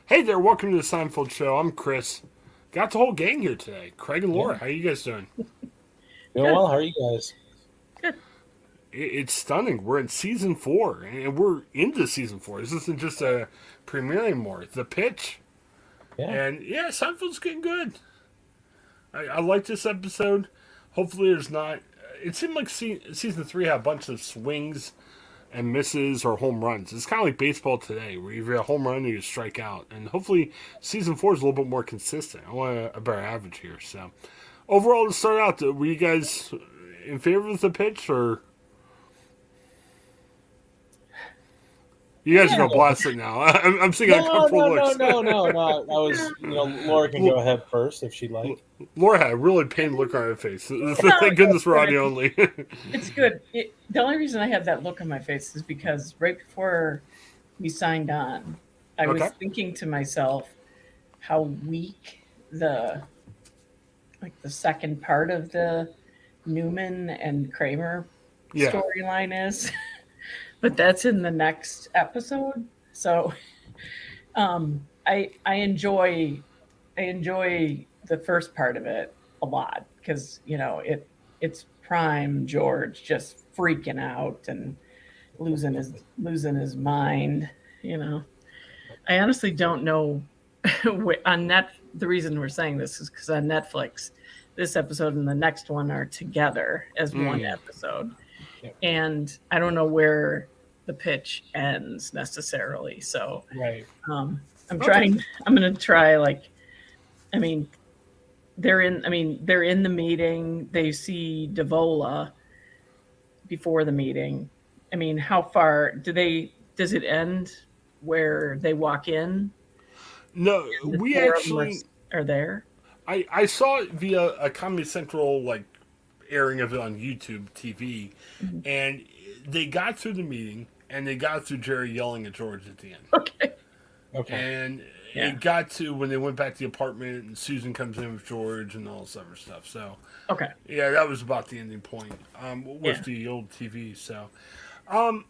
Hey there, welcome to the Seinfeld Show. I'm Chris. Got the whole gang here today. Craig and Laura, Yeah, how you guys doing? doing Good, well. How are you guys? good. It's stunning. We're in season 4, and we're into season 4. This isn't just a premiere anymore. It's a pitch. Yeah, And yeah, Seinfeld's getting good. I like this episode. Hopefully, there's not. It seemed like season 3 had a bunch of swings and misses or home runs. It's kind of like baseball today, where you get a home run or you strike out. And hopefully, season 4 is a little bit more consistent. I want a better average here. So, overall, to start out, were you guys in favor of the pitch, or you guys are Yeah. gonna blast it now? I'm seeing no, uncomfortable no, no, looks. no, no, no. I was, Laura can go ahead first if she'd like. Laura had a really pained look on her face. No, Thank goodness we're it's audio good. only. It's good. The only reason I had that look on my face is because right before we signed on, I was Okay. thinking to myself how weak the second part of the Newman and Kramer Yeah. storyline is. But that's in the next episode. So I enjoy the first part of it a lot because it's prime George just freaking out and losing his mind. You know, I honestly don't know on net. The reason we're saying this is because on Netflix, this episode and the next one are together as one episode, Yep. and I don't know where the pitch ends necessarily. So Right. I'm Okay. trying. I'm gonna try I mean, they're in the meeting. They see Devola before the meeting. I mean, how far does it end where they walk in No, and the we four of them actually. are there? I saw it via a Comedy Central airing of it on YouTube TV, Mhm. and they got through the meeting and they got through Jerry yelling at George at the end. Okay. Okay. And Yeah. it got to when they went back to the apartment and Susan comes in with George and all this other stuff. So Okay. yeah, that was about the ending point with Yeah. the old TV. So I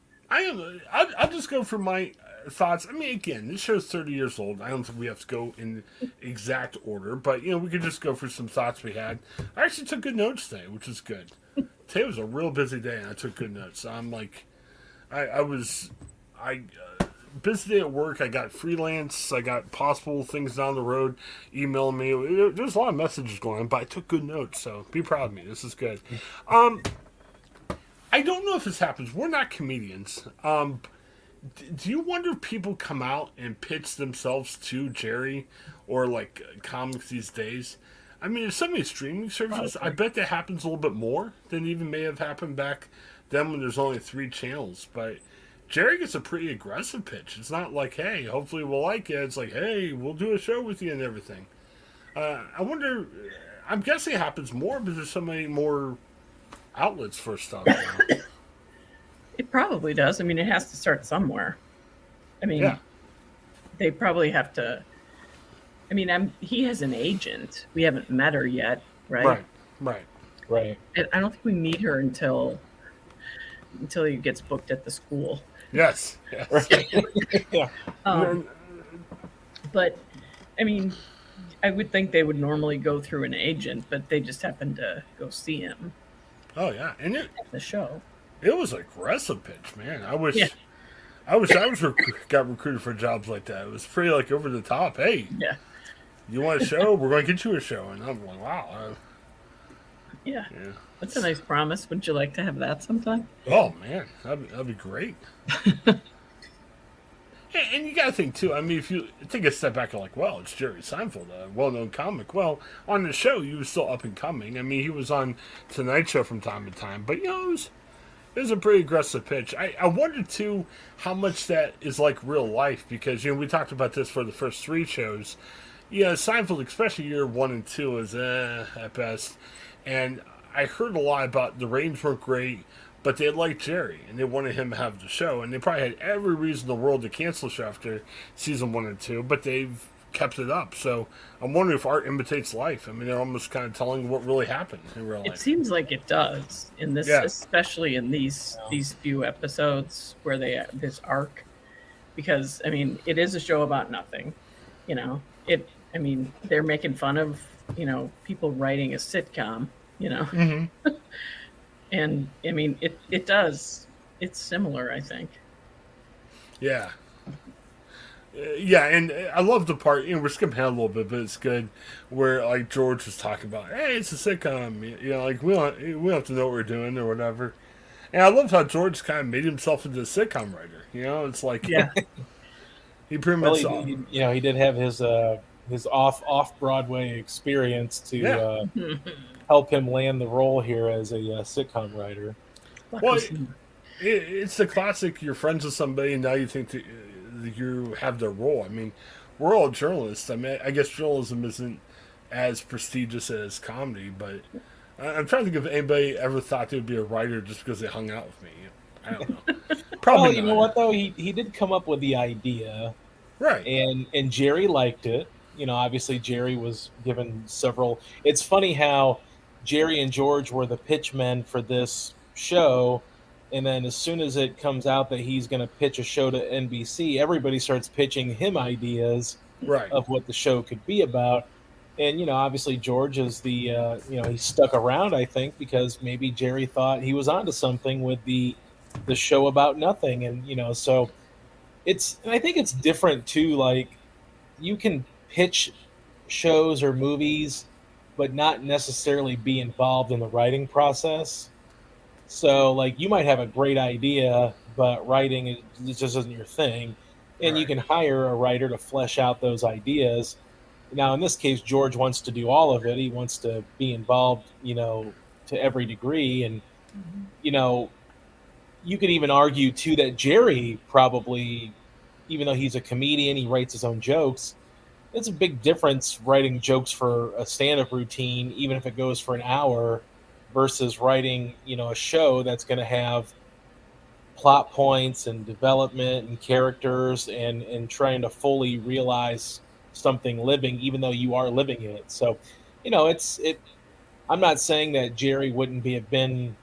don't know. I'll just go for my thoughts. I mean, again, this show's 30 years old. I don't think we have to go in exact order, but we could just go for some thoughts we had. I actually took good notes today, which is good. Today was a real busy day, and I took good notes. I'm like, I was, I busy day at work. I got freelance. I got possible things down the road. Emailing me. There's a lot of messages going on, but I took good notes. So be proud of me. This is good. I don't know if this happens. We're not comedians. Do you wonder if people come out and pitch themselves to Jerry or comics these days? I mean, there's so many streaming services. I bet that happens a little bit more than even may have happened back then when there's only 3 channels. But Jerry gets a pretty aggressive pitch. It's not like, hey, hopefully we'll like it. It's like, hey, we'll do a show with you and everything. I wonder. I'm guessing it happens more because there's so many more outlets for stuff now. It probably does. I mean, it has to start somewhere. I Yeah. mean, they probably have to. I mean, he has an agent. We haven't met her yet, right? Right. Right. Right. And I don't think we meet her until he gets booked at the school. Yes. Yes. Right. Yeah. Um, but I mean, I would think they would normally go through an agent, but they just happened to go see him Oh yeah, and at the show. it was an aggressive pitch, man. I wish Yeah, I wish I was got recruited for jobs like that. It was pretty over the top. Hey, yeah, you want a show? We're going to get you a show. And I'm like, wow, yeah. yeah. That's a nice promise. Would you like to have that sometime? Oh man, that'd be great. And you got to think too. I mean, if you take a step back and well, it's Jerry Seinfeld, a well-known comic. Well, on the show, he was still up and coming. I mean, he was on Tonight Show from time to time, but it was a pretty aggressive pitch. I wonder too how much that is like real life because we talked about this for the first 3 shows. Yeah, Seinfeld, especially year 1 and 2, is at best. And I heard a lot about the ratings weren't great, but they liked Jerry and they wanted him to have the show. And they probably had every reason in the world to cancel the show after season 1 and 2, but they've kept it up. So I'm wondering if art imitates life. I mean, they're almost kind of telling what really happened in real It life. seems like it does in this, Yeah. especially in these few episodes where they this arc, because I mean, it is a show about nothing. You know, it. I mean, they're making fun of people writing a sitcom. You know, Mm-hmm. and I mean it does. It's similar, I think. Yeah. Yeah, and I love the part. We're skipping ahead a little bit, but it's good. Where like George was talking about, hey, it's a sitcom. Like we don't have to know what we're doing or whatever. And I love how George kind of made himself into a sitcom writer. It's like Yeah. he pretty Well, much he did have his off Broadway experience to yeah. help him land the role here as a sitcom writer. Well, it's the classic. You're friends with somebody, and now you think that you have their role. I mean, we're all journalists. I mean, I guess journalism isn't as prestigious as comedy, but I'm trying to think if anybody ever thought they would be a writer just because they hung out with me. I don't know. Probably Well, you not. know what though, he did come up with the idea, Right. and Jerry liked it. Obviously Jerry was given several. It's funny how Jerry and George were the pitch men for this show, and then as soon as it comes out that he's going to pitch a show to NBC, everybody starts pitching him ideas Right. of what the show could be about. And obviously George is the he stuck around, I think, because maybe Jerry thought he was onto something with the show about nothing. And so and I think it's different too. Like, you can pitch shows or movies but not necessarily be involved in the writing process. So like, you might have a great idea, but writing just isn't your thing, and you Right. can hire a writer to flesh out those ideas. Now in this case, George wants to do all of it. He wants to be involved, to every degree. And you know you could even argue too that Jerry probably, even though he's a comedian, he writes his own jokes. It's a big difference writing jokes for a stand-up routine, even if it goes for an hour, versus writing, a show that's going to have plot points and development and characters, and trying to fully realize something living, even though you are living it. So, I'm not saying that Jerry wouldn't be have been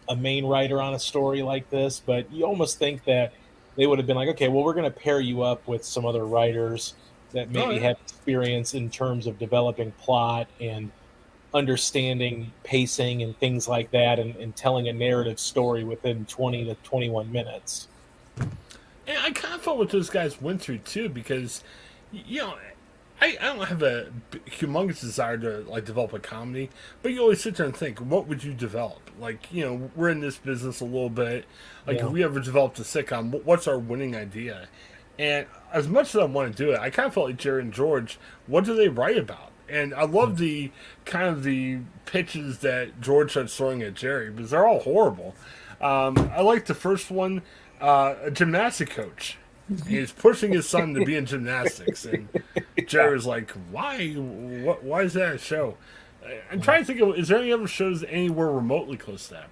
a main writer on a story like this, but you almost think that they would have been like, okay, well, we're going to pair you up with some other writers that Oh maybe yeah. have experience in terms of developing plot and understanding pacing and things like that, and telling a narrative story within 20 to 21 minutes. And I kind of felt what those guys went through too, because you know, I don't have a humongous desire to like develop a comedy, but you always sit there and think, what would you develop? Like, we're in this business a little bit. Like, if Yeah. we ever developed a sitcom, what's our winning idea? And as much as I want to do it, I kind of felt like Jerry and George. What do they write about? And I love the kind of the pitches that George starts throwing at Jerry, because they're all horrible. I like the first one, a gymnastic coach. He's pushing his son to be in gymnastics, and Jerry's like, "Why? Why is that a show?" I'm trying to think of, is there any other shows anywhere remotely close to that?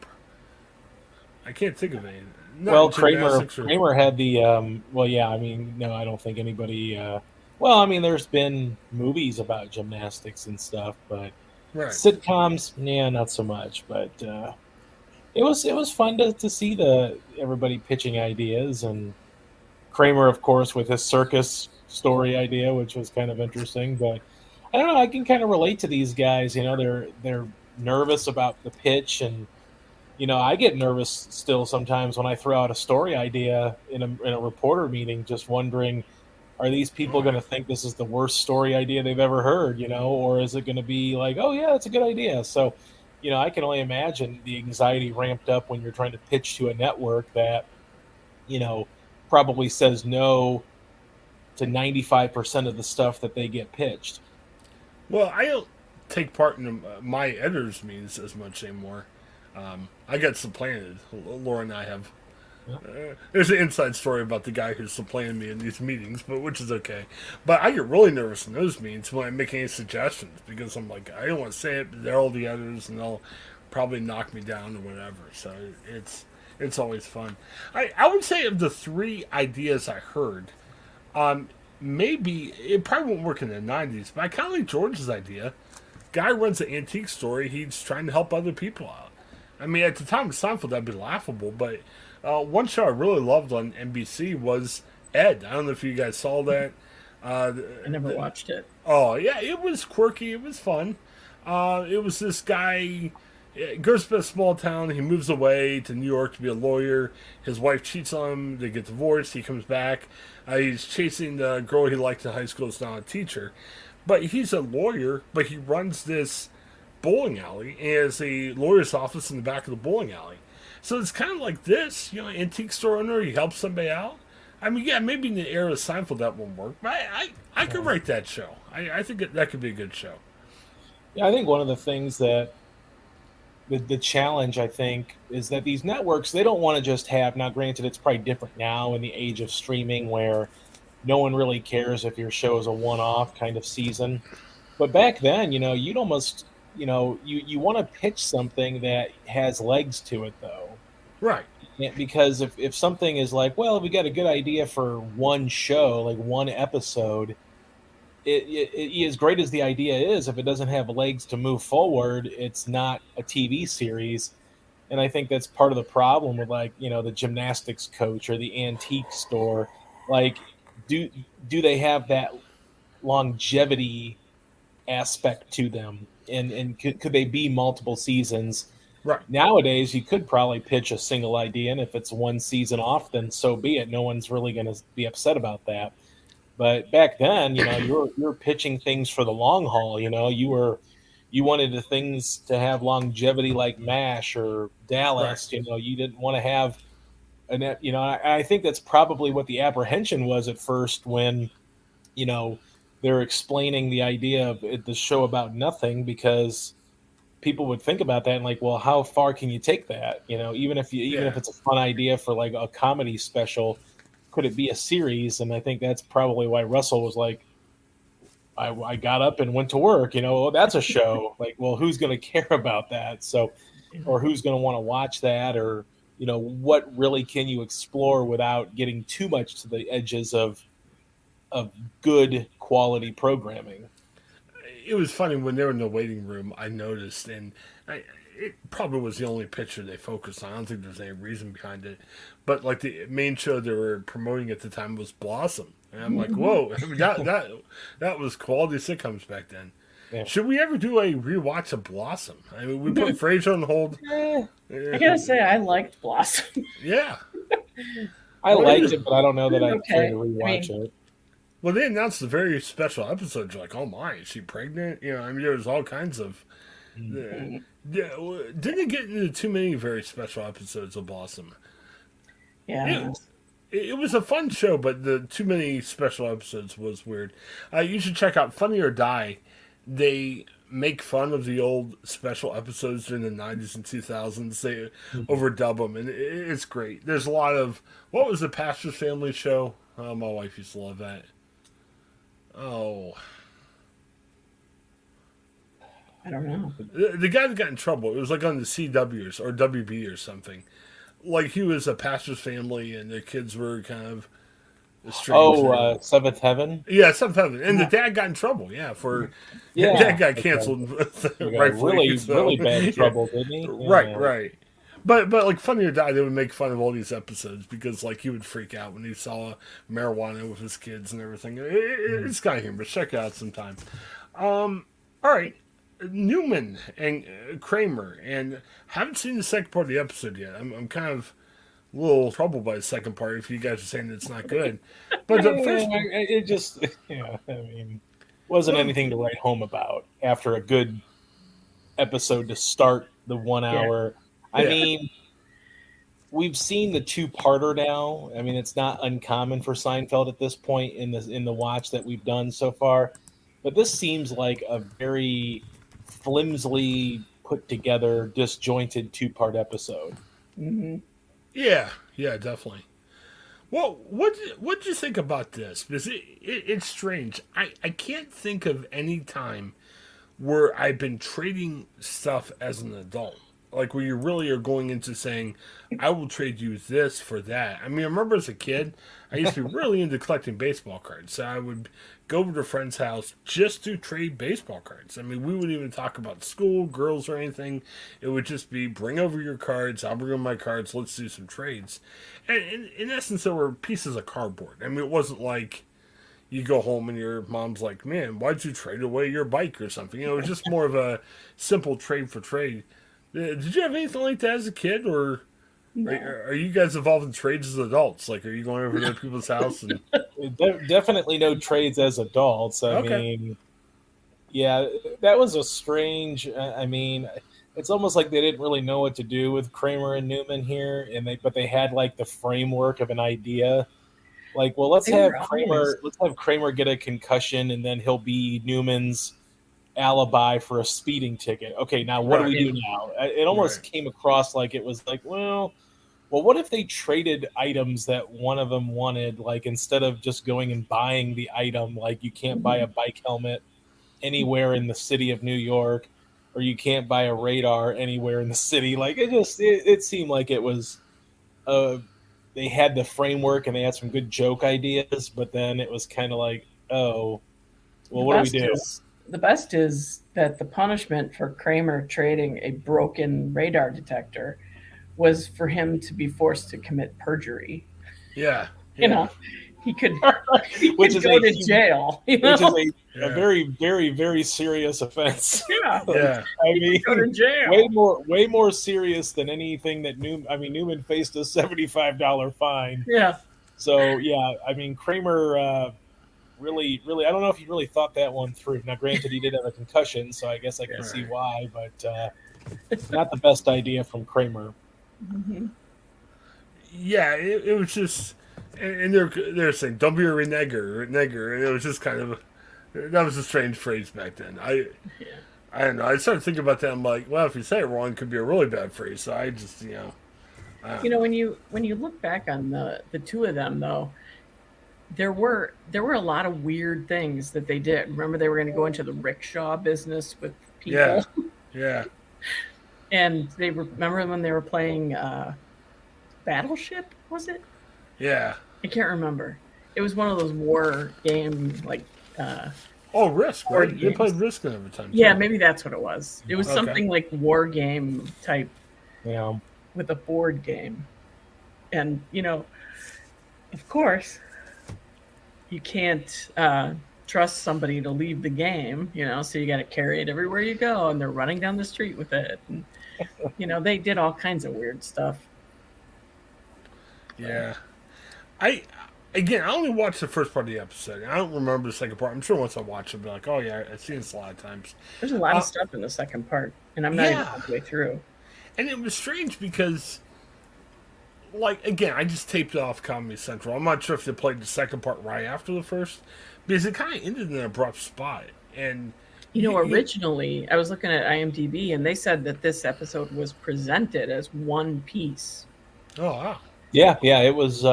I can't think of any. Well, Not Kramer gymnastics or Kramer had the well, yeah. I mean, no, I don't think anybody. Well, I mean, there's been movies about gymnastics and stuff, but right. sitcoms, yeah, not so much. But it was fun to see the everybody pitching ideas, and Kramer, of course, with his circus story idea, which was kind of interesting. But I don't know, I can kind of relate to these guys. They're nervous about the pitch, and I get nervous still sometimes when I throw out a story idea in a reporter meeting, just wondering, are these people going to think this is the worst story idea they've ever heard, or is it going to be like, oh yeah, it's a good idea? So, I can only imagine the anxiety ramped up when you're trying to pitch to a network that, you know, probably says no to 95% of the stuff that they get pitched. Well, I don't take part in my editors' meetings as much anymore. I got supplanted. Laura and I have. Yeah. There's an inside story about the guy who's supplanted me in these meetings, but which is okay. But I get really nervous in those meetings when I make any suggestions, because I'm like, I don't want to say it, but they're all the editors, and they'll probably knock me down or whatever. So it's always fun. I would say, of the three ideas I heard, maybe it probably won't work in the '90s, but I kind of like George's idea. Guy runs an antique store. He's trying to help other people out. I mean, at the time of Seinfeld, that'd be laughable. But one show I really loved on NBC was Ed. I don't know if you guys saw that. Uh, I never watched it. oh yeah, it was quirky. It was fun. It was this guy. Goes to a small town. He moves away to New York to be a lawyer. His wife cheats on him. They get divorced. He comes back. He's chasing the girl he liked in high school. Is now a teacher, but he's a lawyer. But he runs this bowling alley and has a lawyer's office in the back of the bowling alley. So it's kind of like this, antique store owner. He helps somebody out. I mean, yeah, maybe in the era of Seinfeld that won't work, but I could write that show. I think that could be a good show. Yeah, I think one of the things that the challenge, I think, is that these networks, they don't want to just have, now granted, it's probably different now in the age of streaming where no one really cares if your show is a one-off kind of season. But back then, you'd almost, you want to pitch something that has legs to it, though. Right. Because if something is like, well, we got a good idea for one show, like one episode, as great as the idea is, if it doesn't have legs to move forward, it's not a TV series. And I think that's part of the problem with, like, the gymnastics coach or the antique store. Like, do they have that longevity aspect to them? And could they be multiple seasons? Right. Nowadays, you could probably pitch a single idea, and if it's one season off, then so be it. No one's really going to be upset about that. But back then, you're pitching things for the long haul. You wanted the things to have longevity, like MASH or Dallas. Right. You didn't want to have I think that's probably what the apprehension was at first when they're explaining the idea of the show about nothing, because people would think about that and like, well, how far can you take that? Even if it's a fun idea for like a comedy special, could it be a series? And I think that's probably why Russell was like, I got up and went to work. That's a show. Like, well, who's going to care about that? So, or who's going to want to watch that? Or what really can you explore without getting too much to the edges of good quality programming? It was funny when they were in the waiting room. I noticed, and it probably was the only picture they focused on. I don't think there's any reason behind it, but like the main show they were promoting at the time was Blossom, and I'm like, whoa, I mean, that was quality sitcoms back then. Yeah. Should we ever do a rewatch of Blossom? I mean, we put Frasier on hold. I gotta say, I liked Blossom. Yeah, I liked it, but I don't know that I'd care to rewatch it. Well, they announced the very special episodes. You're like, oh my, is she pregnant? I mean, there was all kinds of. Didn't it get into too many very special episodes of Blossom? Yeah. It was a fun show, but the too many special episodes was weird. You should check out Funny or Die. They make fun of the old special episodes during the 90s and 2000s. They overdub them, and it's great. There's a lot of. What was the Pastor's Family show? Oh, my wife used to love that. Oh. I don't know. The guy that got in trouble, it was like on the CW or WB or something. Like he was a pastor's family and the kids were kind of strange. Seventh Heaven? Yeah, Seventh Heaven. And the dad got in trouble, the dad got canceled. Really bad trouble, didn't he? Right. But like Funny or Die, they would make fun of all these episodes because like he would freak out when he saw marijuana with his kids and everything. It's kind of humorous. Check it out sometime. All right, Newman and Kramer, and haven't seen the second part of the episode yet. I'm kind of a little troubled by the second part if you guys are saying it's not good. But the first, it just I mean, wasn't anything to write home about after a good episode to start the 1 hour. I mean, we've seen the two-parter now. I mean, it's not uncommon for Seinfeld at this point in the watch that we've done so far. But this seems like a very flimsily put together, disjointed two-part episode. Mm-hmm. Yeah, definitely. Well, what do you think about this? Because it's strange. I can't think of any time where I've been trading stuff as an adult. Like where you really are going into saying, I will trade you this for that. I mean, I remember as a kid, I used to be really into collecting baseball cards. So I would go over to a friend's house just to trade baseball cards. I mean, we wouldn't even talk about school, girls, or anything. It would just be, bring over your cards, I'll bring over my cards, let's do some trades. And in essence, there were pieces of cardboard. I mean, it wasn't like, you go home and your mom's like, "Man, why'd you trade away your bike or something?" You know, it's just more of a simple trade for trade. Did you have anything like that as a kid, or No. are you guys involved in trades as adults? Like, are you going over to people's house and? Definitely no trades as adults. I Okay. mean, yeah, that was a strange. I mean, it's almost like they didn't really know what to do with Kramer and Newman here, but they had like the framework of an idea. Like, well, They were always Let's have Kramer get a concussion, and then he'll be Newman's alibi for a speeding ticket. Okay, now what do we Right. do now? It almost Right. came across like it was like, well, what if they traded items that one of them wanted? Like instead of just going and buying the item, like you can't buy a bike helmet anywhere in the city of New York, or you can't buy a radar anywhere in the city. Like it seemed like it was uh they had the framework and they had some good joke ideas, but then it was kind of like, oh, the well, what do we best do? is the best is that the punishment for Kramer trading a broken radar detector was for him to be forced to commit perjury. Yeah. You Yeah. know, he could Which is go a to huge- jail. You Which know? is a Yeah. very, very, very serious offense. Yeah, Yeah. I mean, go to jail. way more serious than anything that Newman faced a $75 fine. Yeah, So yeah, I mean Kramer really, I don't know if he really thought that one through. Now, granted, he did have a concussion, so I guess I can see Right. why, but not the best idea from Kramer. Mhm. Yeah. It was just, and they're saying, "Don't be a renegger," and it was just kind of that was a strange phrase back then. Yeah. I don't know. I started thinking about that. I'm like, well, if you say it wrong, it could be a really bad phrase. So I just, I don't You know, when you look back on the two of them, though, there were a lot of weird things that they did. Remember, they were going to go into the rickshaw business with people, Yeah. Yeah. and remember when they were playing Battleship? Was it? Yeah. I can't remember. It was one of those war game like. Oh, Risk, Board right? They games. played Risk every time. Too. Yeah, maybe that's what it was. It was Okay. something like war game type Yeah, with a board game. And, of course, you can't trust somebody to leave the game, so you got to carry it everywhere you go. And they're running down the street with it. And, they did all kinds of weird stuff. Yeah. I only watched the first part of the episode. I don't remember the second part. I'm sure once I watch it, I'll be like, oh, yeah, I've seen this a lot of times. There's a lot of stuff in the second part. And I'm not even halfway through. And it was strange because, like, again, I just taped it off Comedy Central. I'm not sure if they played the second part right after the first, because it kind of ended in an abrupt spot. And Originally, I was looking at IMDb, and they said that this episode was presented as one piece. oh, wow. yeah. It was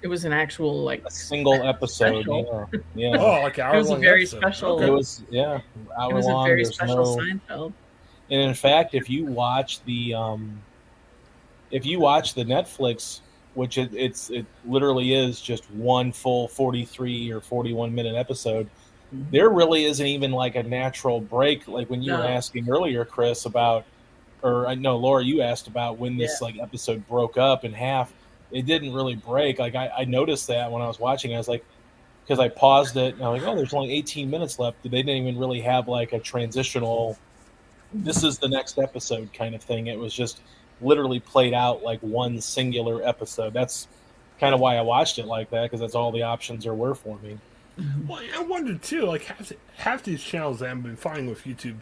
It was an actual a single episode. Special. Yeah. Oh, like an hour It was a long very episode. special- Okay. It was hour It was a long. very There's special no- Seinfeld. And in fact, if you watch the Netflix, which it literally is just one full 43 or 41-minute episode, there really isn't even like a natural break. Like when you were No. asking earlier, Chris, about, or I know Laura, you asked about when this like episode broke up in half. It didn't really break. Like I noticed that when I was watching. I was like, because I paused it and I was like, oh, there's only 18 minutes left. They didn't even really have like a transitional, this is the next episode kind of thing. It was just literally played out like one singular episode. That's kind of why I watched it like that, because that's all the options there were for me. Well, I wonder too. Like half these channels that I've been finding with YouTube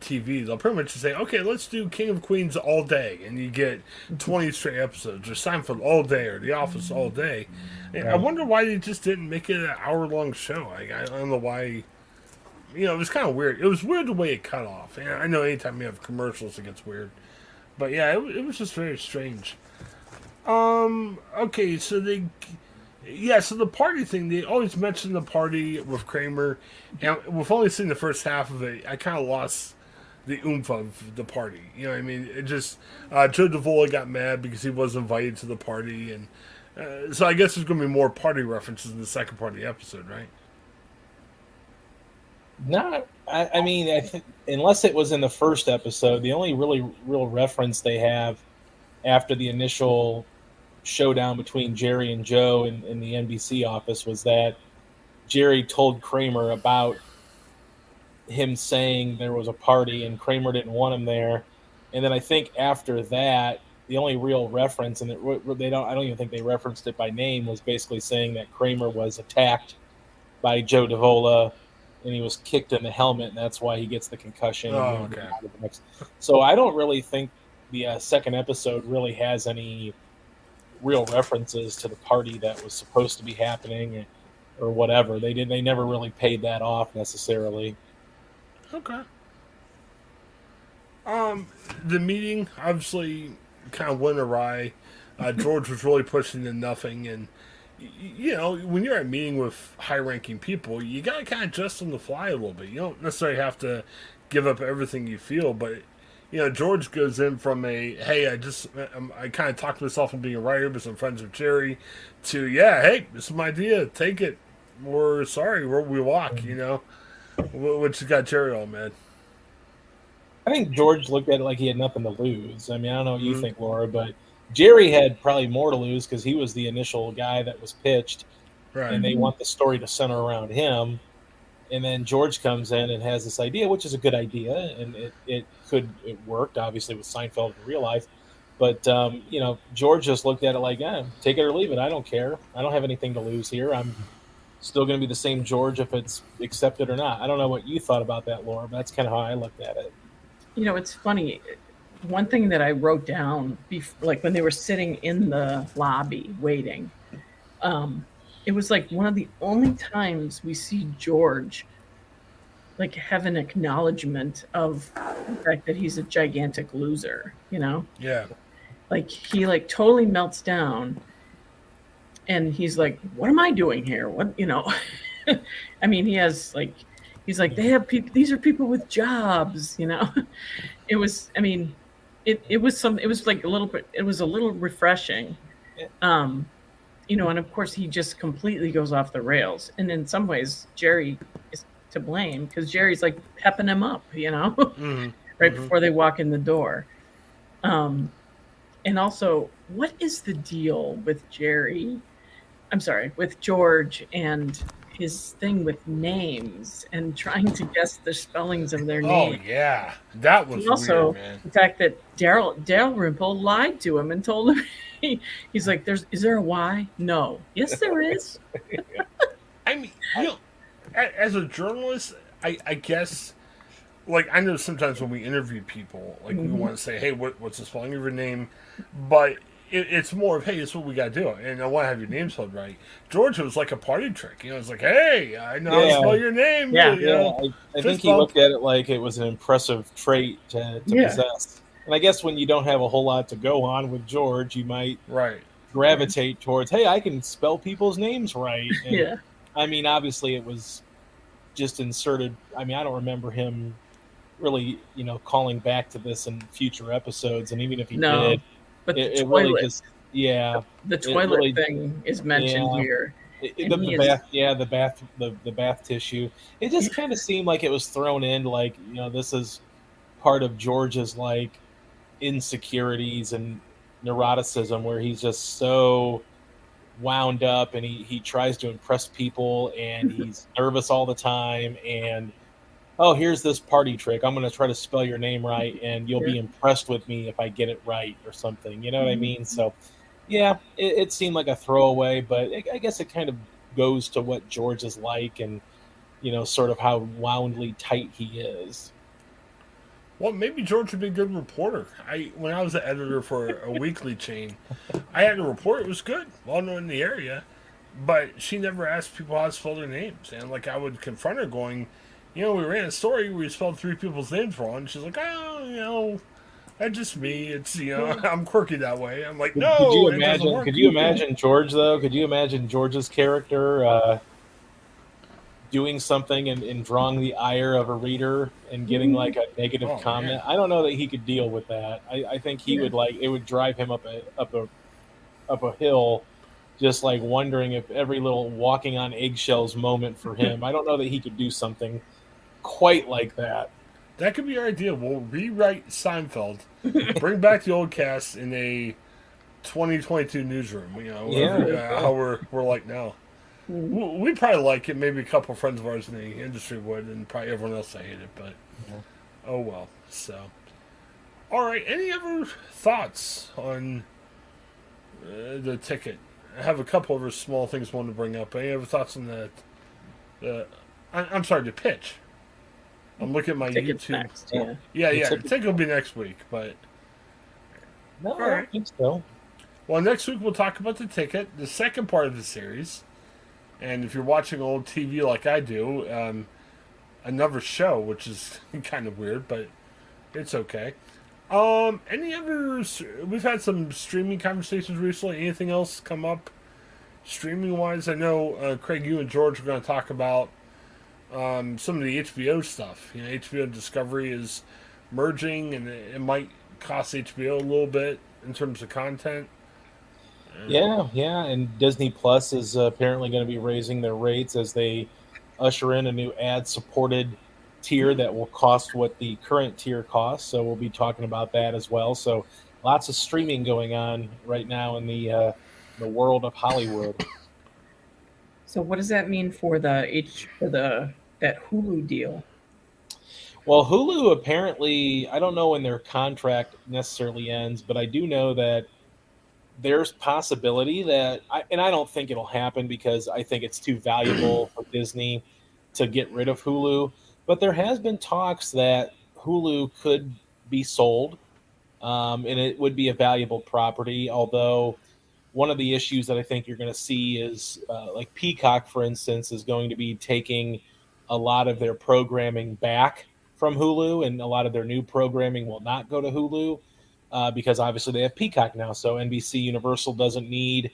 TV, they'll pretty much just say, "Okay, let's do King of Queens all day," and you get 20 straight episodes, or Seinfeld all day, or The Office all day. And I wonder why they just didn't make it an hour-long show. I don't know why. It was kind of weird. It was weird the way it cut off. And I know anytime you have commercials, it gets weird. But yeah, it was just very strange. Okay, so so the party thing, they always mention the party with Kramer, and we've only seen the first half of it. I kind of lost the oomph of the party. You know what I mean? It just, Joe Davola got mad because he wasn't invited to the party, and so I guess there's going to be more party references in the second part of the episode, right? Not, I mean, I think unless it was in the first episode, the only real reference they have after the initial showdown between Jerry and Joe in the NBC office was that Jerry told Kramer about him saying there was a party and Kramer didn't want him there. And then I think after that, the only real reference, and I don't even think they referenced it by name, was basically saying that Kramer was attacked by Joe Davola and he was kicked in the helmet, and that's why he gets the concussion. Oh, and okay. So I don't really think the second episode really has any real references to the party that was supposed to be happening or whatever. They never really paid that off necessarily. Okay. The meeting obviously kind of went awry. George was really pushing to nothing, and when you're at a meeting with high-ranking people, you gotta kind of adjust on the fly a little bit. You don't necessarily have to give up everything you feel, but George goes in from hey, I kind of talked myself into being a writer, but I'm friends with Jerry, to hey, this is my idea, take it. We're sorry, we walk. Which got Jerry all mad. I think George looked at it like he had nothing to lose. I mean, I don't know what you think, Laura, but Jerry had probably more to lose because he was the initial guy that was pitched, right. And they want the story to center around him. And then George comes in and has this idea, which is a good idea, and it worked, obviously, with Seinfeld in real life. But, George just looked at it like, take it or leave it. I don't care. I don't have anything to lose here. I'm still going to be the same George if it's accepted or not. I don't know what you thought about that, Laura, but that's kind of how I looked at it. It's funny. One thing that I wrote down, like when they were sitting in the lobby waiting, it was like one of the only times we see George like have an acknowledgement of the fact that he's a gigantic loser, Yeah. Like he like totally melts down and he's like, what am I doing here? What, I mean, he's like, they have people, these are people with jobs, It was, I mean, it was like a little bit, it was a little refreshing. And of course he just completely goes off the rails. And in some ways, Jerry is to blame because Jerry's like pepping him up, right before they walk in the door. And also, what is the deal with with George and his thing with names and trying to guess the spellings of their names? Oh yeah, that was also weird, man. The fact that Dalrymple lied to him and told him he's like, is there a Y? No. Yes, there is. I mean, as a journalist, I guess, like, I know sometimes when we interview people, like, we want to say, hey, what's the spelling of your name? But it's more of, hey, this is what we got to do. And I want to have your name spelled right. George was like a party trick. It's like, hey, I know how to spell your name. Yeah. I think he looked at it like it was an impressive trait to possess. And I guess when you don't have a whole lot to go on with George, you might gravitate towards, hey, I can spell people's names right. And, I mean, obviously it was just inserted. I mean, I don't remember him really, calling back to this in future episodes. And even if he did, but it really just, the toilet thing is mentioned here. The bath tissue. It just kind of seemed like it was thrown in like, this is part of George's like insecurities and neuroticism where he's just so wound up and he tries to impress people and he's nervous all the time and here's this party trick. I'm going to try to spell your name right and you'll be impressed with me if I get it right or something. You know what I mean? So it seemed like a throwaway, but I guess it kind of goes to what George is like and sort of how woundly tight he is. Well, maybe George would be a good reporter. When I was the editor for a weekly chain, I had a report. It was good, well known in the area, but she never asked people how to spell their names. And like I would confront her, going, we ran a story where we spelled 3 people's names wrong. And she's like, that's just me. It's I'm quirky that way. I'm like, no. Could you imagine George though? Could you imagine George's character doing something and drawing the ire of a reader and getting like a negative comment? I don't know that he could deal with that. I think he would it would drive him up a hill, just like wondering if every little walking on eggshells moment for him. I don't know that he could do something quite like that. That could be our idea. We'll rewrite Seinfeld, bring back the old cast in a 2022 newsroom. How we're like now. Mhm. We probably like it. Maybe a couple of friends of ours in the industry would, and probably everyone else I hate it. But Yeah. oh well. So, all right. Any other thoughts on the ticket? I have a couple of small things I want to bring up. Any other thoughts on that? I'm sorry, the pitch. I'm looking at my Tickets YouTube. next. Yeah. Yeah. Yeah, The yeah. The ticket- ticket will be next week, but No, all I right. don't think so. Well, next week we'll talk about the ticket, the second part of the series, and if you're watching old TV like I do, another show, which is kind of weird, but it's okay. Any others? We've had some streaming conversations recently. Anything else come up streaming wise? I know Craig, you and George are going to talk about some of the HBO stuff. You know, HBO Discovery is merging, and it might cost HBO a little bit in terms of content. Yeah, yeah, and Disney Plus is apparently going to be raising their rates as they usher in a new ad-supported tier that will cost what the current tier costs. So we'll be talking about that as well. So lots of streaming going on right now in the world of Hollywood. So what does that mean for the that Hulu deal? Well, Hulu apparently, I don't know when their contract necessarily ends, but I do know that there's possibility that and I don't think it'll happen because I think it's too valuable for Disney to get rid of Hulu. But there has been talks that Hulu could be sold, and it would be a valuable property. Although one of the issues that I think you're going to see is like Peacock, for instance, is going to be taking a lot of their programming back from Hulu, and a lot of their new programming will not go to Hulu because obviously they have Peacock now. So NBC Universal doesn't need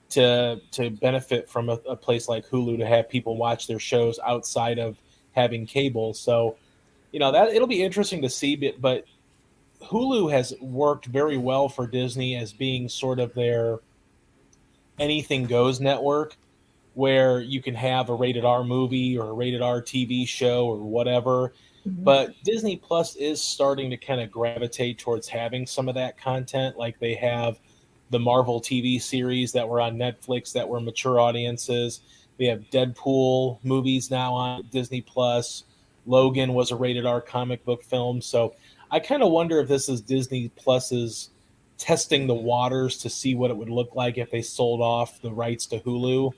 to benefit from a place like Hulu to have people watch their shows outside of having cable. So that it'll be interesting to see, but Hulu has worked very well for Disney as being sort of their anything goes network where you can have a rated R movie or a rated R TV show or whatever. Mhm. But Disney Plus is starting to kind of gravitate towards having some of that content. Like they have the Marvel TV series that were on Netflix that were mature audiences. They have Deadpool movies now on Disney Plus. Logan was a rated R comic book film. So I kind of wonder if this is Disney Plus's testing the waters to see what it would look like if they sold off the rights to Hulu,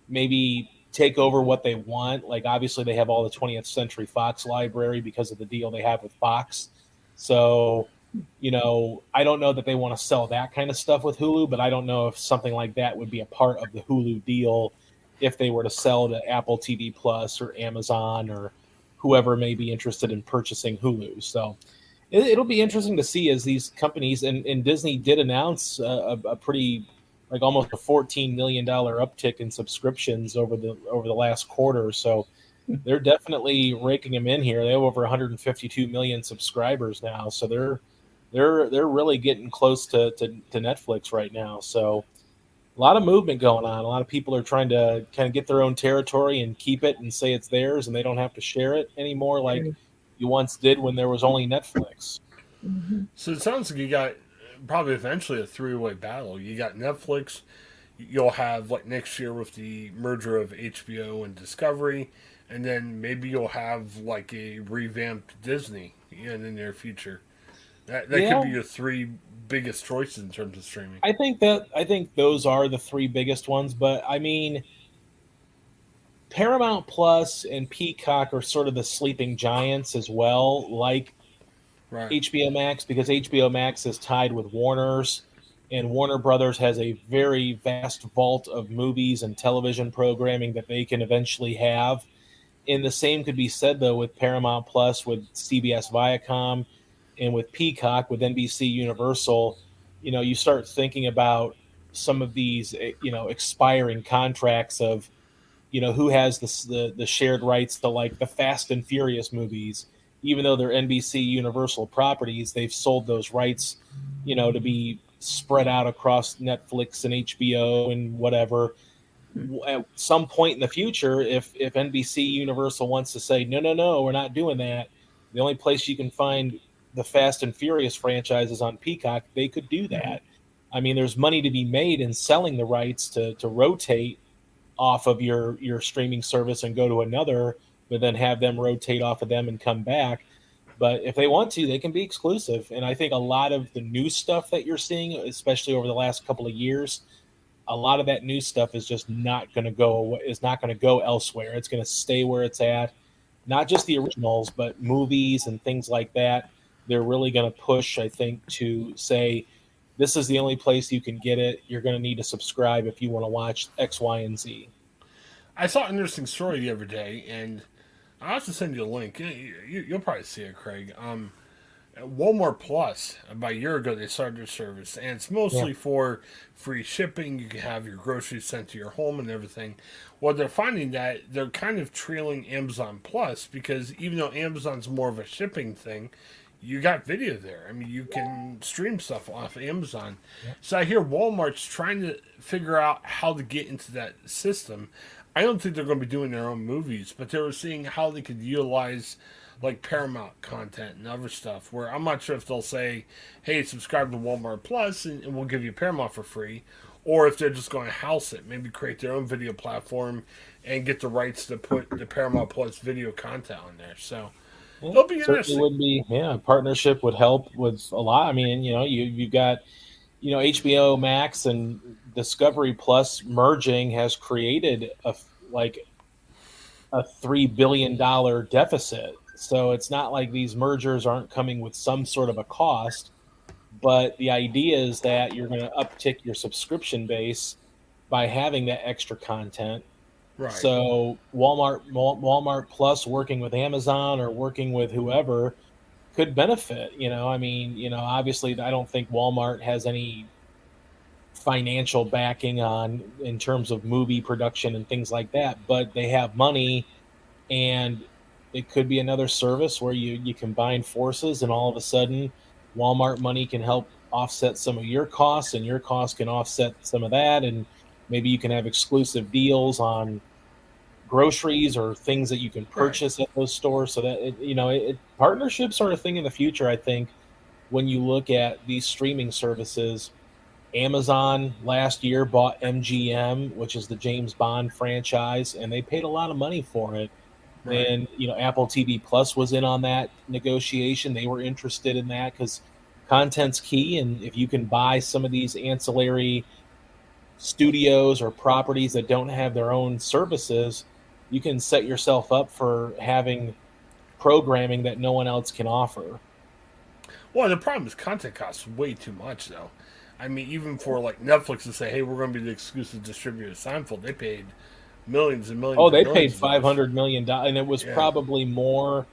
maybe take over what they want. Like obviously they have all the 20th Century Fox library because of the deal they have with Fox. So, I don't know that they want to sell that kind of stuff with Hulu, but I don't know if something like that would be a part of the Hulu deal if they were to sell to Apple TV Plus or Amazon or whoever may be interested in purchasing Hulu. So it'll be interesting to see as these companies and Disney did announce a pretty like almost a $14 million uptick in subscriptions over the last quarter. So they're definitely raking them in here. They have over 152 million subscribers now, so they're really getting close to Netflix right now. So a lot of movement going on. A lot of people are trying to kind of get their own territory and keep it and say it's theirs, and they don't have to share it anymore like Right. you once did when there was only Netflix. Mhm. So it sounds like you got probably eventually a three-way battle. You got Netflix. You'll have like next year with the merger of HBO and Discovery, and then maybe you'll have like a revamped Disney in the near future. That could Yeah, be your three biggest choices in terms of streaming. I think those are the three biggest ones, but I mean Paramount Plus and Peacock are sort of the sleeping giants as well, like Right. HBO Max, because HBO Max is tied with Warner's, and Warner Brothers has a very vast vault of movies and television programming that they can eventually have. And the same could be said though with Paramount Plus, with CBS Viacom, and with Peacock, with NBC Universal. You start thinking about some of these, expiring contracts of who has the shared rights to like the Fast and Furious movies, even though they're NBC Universal properties, they've sold those rights, to be spread out across Netflix and HBO and whatever. At some point in the future, if NBC Universal wants to say no, no, no, we're not doing that, the only place you can find the Fast and Furious franchises on Peacock, they could do Mhm. that. I mean, there's money to be made in selling the rights to rotate off of your streaming service and go to another, but then have them rotate off of them and come back. But if they want to, they can be exclusive. And I think a lot of the new stuff that you're seeing, especially over the last couple of years, a lot of that new stuff is just not going to go away, is not going to go elsewhere. It's going to stay where it's at. Not just the originals, but movies and things like that. They're really going to push, I think, to say this is the only place you can get it. You're going to need to subscribe if you want to watch X, Y, and Z. I saw an interesting story the other day, and I'll have to send you a link. You'll probably see it, Craig. Walmart Plus, about a year ago, they started their service, and it's mostly for free shipping. You can have your groceries sent to your home and everything. Well, they're finding that they're kind of trailing Amazon Plus because even though Amazon's more of a shipping thing, you got video there. I mean, you can stream stuff off Amazon. So I hear Walmart's trying to figure out how to get into that system. I don't think they're going to be doing their own movies, but they were seeing how they could utilize like Paramount content and other stuff. Where I'm not sure if they'll say, "Hey, subscribe to Walmart Plus, and we'll give you Paramount for free," or if they're just going to house it, maybe create their own video platform and get the rights to put the Paramount Plus video content on there. So it'll be interesting. Would be, yeah, partnership would help with a lot. I mean, you've got, HBO Max and Discovery Plus merging has created a $3 billion deficit. So it's not like these mergers aren't coming with some sort of a cost, but the idea is that you're going to uptick your subscription base by having that extra content. Right. So Walmart Plus working with Amazon or working with whoever could benefit. I mean, obviously, I don't think Walmart has any financial backing in terms of movie production and things like that, but they have money, and it could be another service where you combine forces, and all of a sudden Walmart money can help offset some of your costs, and your costs can offset some of that, and maybe you can have exclusive deals on groceries or things that you can purchase at those stores. So that partnerships are a thing in the future. I think when you look at these streaming services, Amazon last year bought MGM, which is the James Bond franchise, and they paid a lot of money for it. Right. And Apple TV Plus was in on that negotiation. They were interested in that because content's key, and if you can buy some of these ancillary studios or properties that don't have their own services, you can set yourself up for having programming that no one else can offer. Well, the problem is content costs way too much, though. I mean, even for like Netflix to say, "Hey, we're going to be the exclusive distributor of Seinfeld," they paid millions and millions. Oh, they paid $500 million, and it was probably more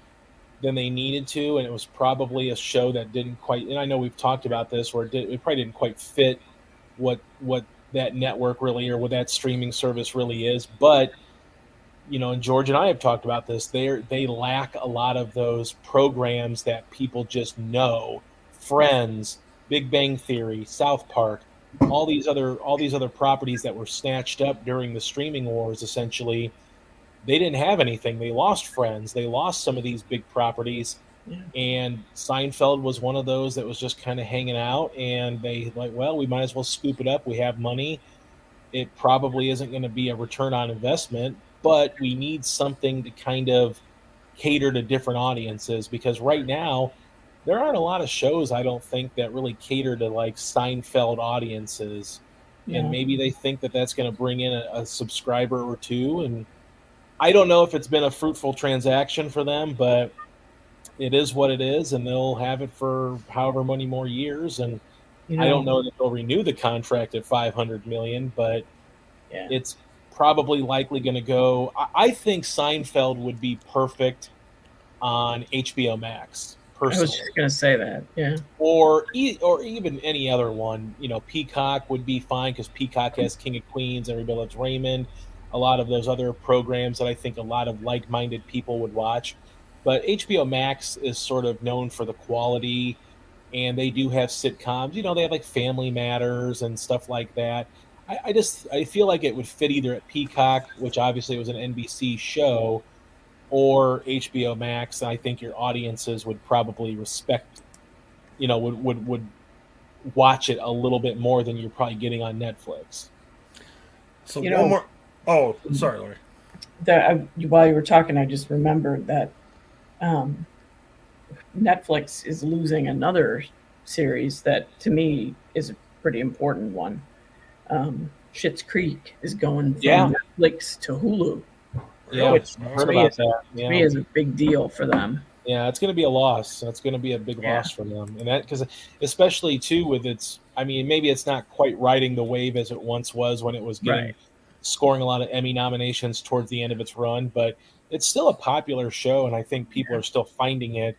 than they needed to, and it was probably a show that didn't quite. And I know we've talked about this, where it probably didn't quite fit what that network really, or what that streaming service really is. But and George and I have talked about this. They lack a lot of those programs that people just know. Friends, Big Bang Theory, South Park, all these other properties that were snatched up during the streaming wars. Essentially, they didn't have anything. They lost Friends. They lost some of these big properties. Yeah. And Seinfeld was one of those that was just kind of hanging out, and they we might as well scoop it up. We have money. It probably isn't going to be a return on investment, but we need something to kind of cater to different audiences, because right now there aren't a lot of shows, I don't think, that really cater to like Seinfeld audiences. Yeah. And maybe they think that that's going to bring in a subscriber or two. And I don't know if it's been a fruitful transaction for them, but it is what it is, and they'll have it for however many more years. And I don't know that they'll renew the contract at $500 million, but it's probably likely going to go. I think Seinfeld would be perfect on HBO Max. Personally. I was just going to say that, yeah. Or even any other one. Peacock would be fine because Peacock has King of Queens, Everybody Loves Raymond, a lot of those other programs that I think a lot of like-minded people would watch. But HBO Max is sort of known for the quality, and they do have sitcoms. They have like Family Matters and stuff like that. I feel like it would fit either at Peacock, which obviously was an NBC show, or HBO Max. And I think your audiences would probably respect, would watch it a little bit more than you're probably getting on Netflix. So Oh, sorry, Lori. While you were talking, I just remembered that um, Netflix is losing another series that to me is a pretty important one. Schitt's Creek is going Yeah. from Netflix to Hulu, Yeah, which I to heard me about is that. to me is a big deal for them. Yeah, it's going to be a loss. That's going to be a big loss for them, and that because especially too with its. I mean, maybe it's not quite riding the wave as it once was when it was Right. scoring a lot of Emmy nominations towards the end of its run, but it's still a popular show, and I think people are still finding it,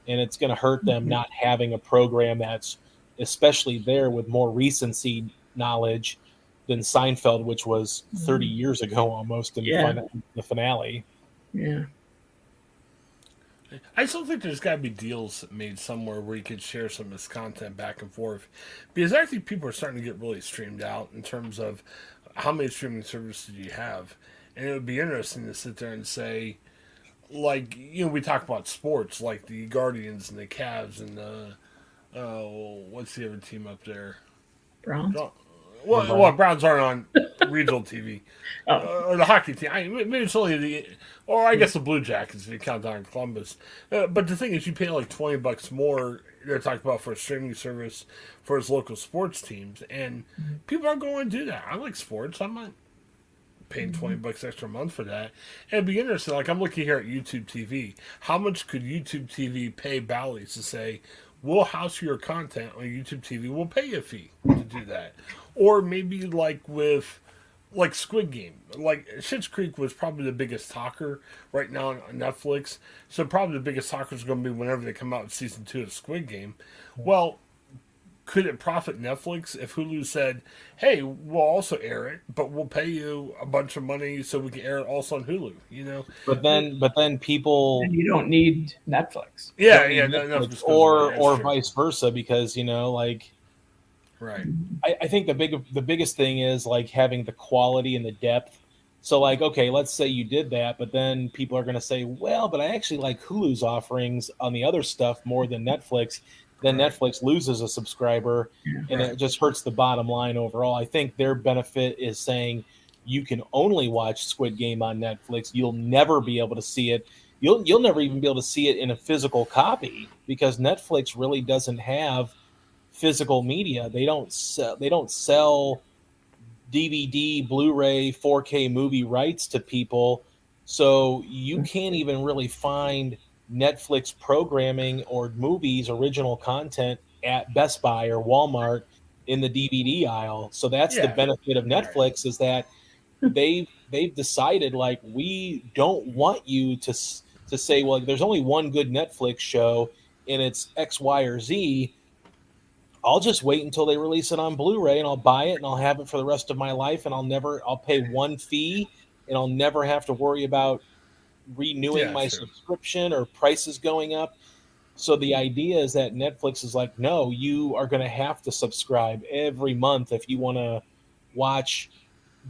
and it's going to hurt them not having a program that's especially there with more recency knowledge than Seinfeld, which was 30 years ago almost in Yeah. the finale. Yeah. I still think there's got to be deals made somewhere where you could share some of this content back and forth, because I think people are starting to get really streamed out in terms of how many streaming services you have, and it would be interesting to sit there and say, like, we talk about sports, like the Guardians and the Cavs and the what's the other team up there? Browns. Well, Browns aren't on regional TV. Oh. Or the hockey team. Maybe it's only or I guess the Blue Jackets if you count down Columbus. But the thing is, you pay like $20 more. They're talking about for a streaming service for his local sports teams, and people are going to do that. I like sports. I'm not paying $20 extra a month for that. And it'd be interesting. Like I'm looking here at YouTube TV. How much could YouTube TV pay Bally's to say, we'll house your content on YouTube TV. We'll pay you a fee to do that. Or maybe like Squid Game. Like Schitt's Creek was probably the biggest talker right now on Netflix. So probably the biggest talker is going to be whenever they come out with season 2 of Squid Game. Well, could it profit Netflix if Hulu said, "Hey, we'll also air it, but we'll pay you a bunch of money so we can air it also on Hulu"? But then people. And you don't need Netflix. Yeah, Netflix, or vice versa, because right. I think the biggest thing is like having the quality and the depth. So like, okay, let's say you did that, but then people are going to say, well, but I actually like Hulu's offerings on the other stuff more than Netflix. Then Right. Netflix loses a subscriber, and it just hurts the bottom line overall. I think their benefit is saying you can only watch Squid Game on Netflix. You'll never be able to see it. You'll never even be able to see it in a physical copy because Netflix really doesn't have physical media. They don't sell DVD, Blu-ray, 4K movie rights to people. So you can't even really find Netflix programming or movies, original content at Best Buy or Walmart in the DVD aisle. So that's the benefit of Netflix is that they've decided like we don't want you to say, well, there's only one good Netflix show and it's X, Y, or Z. I'll just wait until they release it on Blu-ray and I'll buy it and I'll have it for the rest of my life and I'll pay one fee and I'll never have to worry about renewing my subscription or prices going up. So the idea is that Netflix is like, no, you are going to have to subscribe every month if you want to watch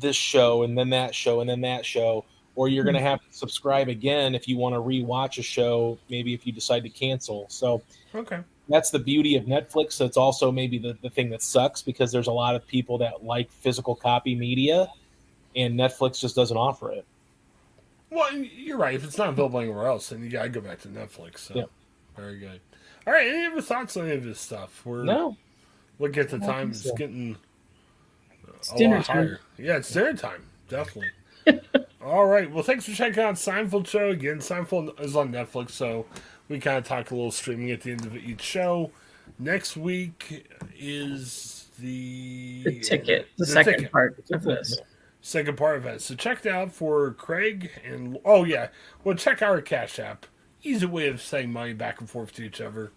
this show and then that show and then that show, or you're going to have to subscribe again if you want to rewatch a show, maybe if you decide to cancel. So okay. That's the beauty of Netflix. So it's also maybe the thing that sucks because there's a lot of people that like physical copy media and Netflix just doesn't offer it. Well, you're right. If it's not available anywhere else, then you gotta go back to Netflix. So, yeah. Very good. All right. Any other thoughts on any of this stuff? No. Look at the time. It's getting it's a dinner lot time. higher. Yeah, it's dinner time. Definitely. All right. Well, thanks for checking out Seinfeld Show again. Seinfeld is on Netflix, so we kind of talk a little streaming at the end of each show. Next week is the ticket, the second ticket. Part of this. Second part of it. So check it out for Craig and check our Cash App. Easy way of sending money back and forth to each other.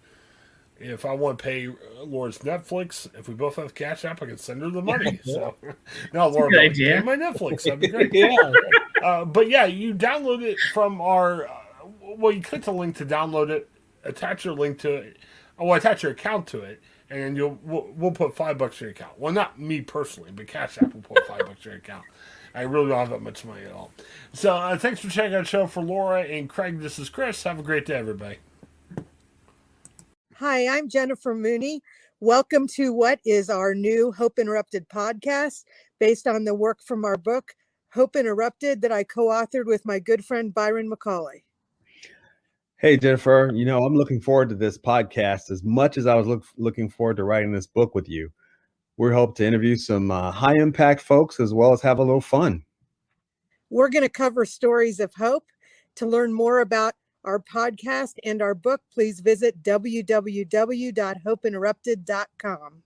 If I want to pay Laura's Netflix, if we both have Cash App, I can send her the money. So now Laura will pay my Netflix. That'd be great. But yeah, you download it from our. You click the link to download it, attach your link to it. Attach your account to it. And then we'll put $5 in your account. Well, not me personally, but Cash App will put $5 in your account. I really don't have that much money at all. So thanks for checking out the show for Laura and Craig. This is Chris. Have a great day, everybody. Hi, I'm Jennifer Mooney. Welcome to what is our new Hope Interrupted podcast based on the work from our book, Hope Interrupted that I co-authored with my good friend Byron McCauley. Hey, Jennifer, I'm looking forward to this podcast as much as I was looking forward to writing this book with you. We hope to interview some high impact folks as well as have a little fun. We're going to cover stories of hope. To learn more about our podcast and our book, please visit www.hopeinterrupted.com.